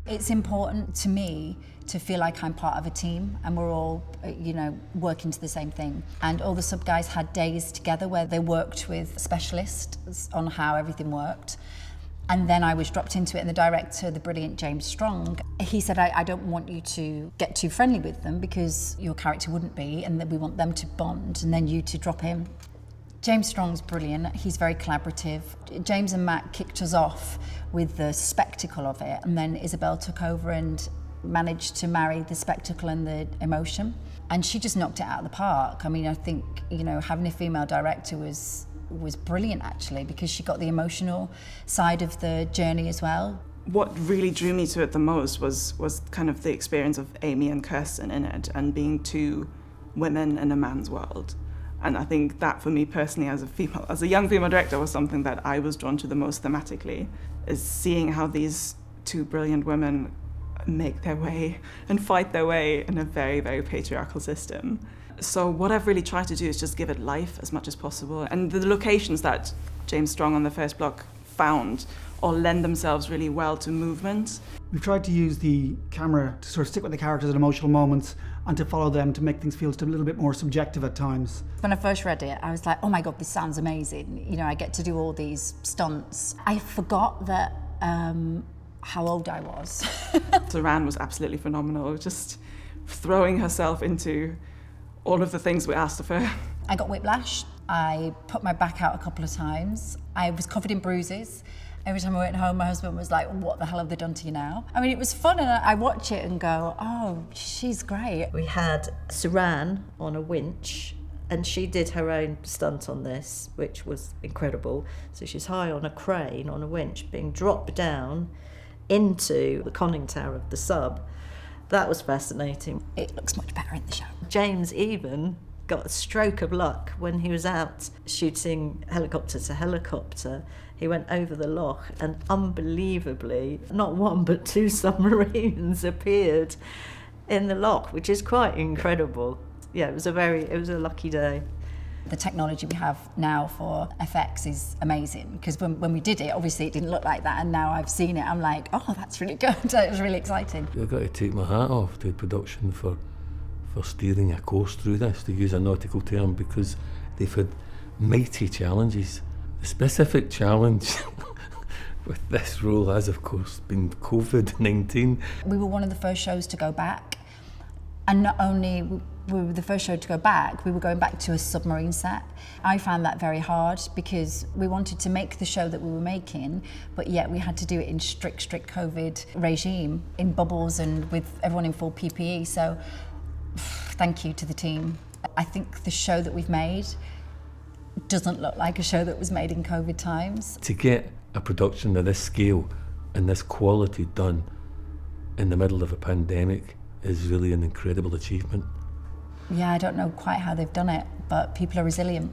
It's important to me to feel like I'm part of a team and we're all, working to the same thing. And all the sub guys had days together where they worked with specialists on how everything worked. And then I was dropped into it, and the director, the brilliant James Strong, he said, I don't want you to get too friendly with them because your character wouldn't be, and that we want them to bond and then you to drop in. James Strong's brilliant, he's very collaborative. James and Matt kicked us off with the spectacle of it, and then Isabel took over and managed to marry the spectacle and the emotion. And she just knocked it out of the park. I mean, I think, having a female director was brilliant actually, because she got the emotional side of the journey as well. What really drew me to it the most was kind of the experience of Amy and Kirsten in it, and being two women in a man's world. And I think that for me personally as a young female director was something that I was drawn to the most thematically, is seeing how these two brilliant women make their way and fight their way in a very, very patriarchal system. So what I've really tried to do is just give it life as much as possible. And the locations that James Strong on the first block found all lend themselves really well to movement. We've tried to use the camera to sort of stick with the characters at emotional moments and to follow them, to make things feel just a little bit more subjective at times. When I first read it, I was like, oh my God, this sounds amazing. I get to do all these stunts. I forgot that how old I was. Saran was absolutely phenomenal, just throwing herself into all of the things we asked of her. I got whiplash. I put my back out a couple of times. I was covered in bruises. Every time I went home, my husband was like, what the hell have they done to you now? I mean, it was fun, and I watch it and go, oh, she's great. We had Saran on a winch, and she did her own stunt on this, which was incredible. So she's high on a crane, on a winch, being dropped down into the conning tower of the sub. That was fascinating. It looks much better in the show. James even got a stroke of luck when he was out shooting helicopter to helicopter. He went over the loch, and unbelievably, not one but two submarines appeared in the loch, which is quite incredible. Yeah, it was a lucky day. The technology we have now for FX is amazing, because when we did it, obviously it didn't look like that, and now I've seen it, I'm like, oh, that's really good. It was really exciting. I've got to take my hat off to production for steering a course through this, to use a nautical term, because they've had mighty challenges. The specific challenge with this role has, of course, been COVID-19. We were one of the first shows to go back, and not only we were the first show to go back, we were going back to a submarine set. I found that very hard, because we wanted to make the show that we were making, but yet we had to do it in strict COVID regime, in bubbles and with everyone in full PPE. So thank you to the team. I think the show that we've made doesn't look like a show that was made in COVID times. To get a production of this scale and this quality done in the middle of a pandemic is really an incredible achievement. Yeah, I don't know quite how they've done it, but people are resilient.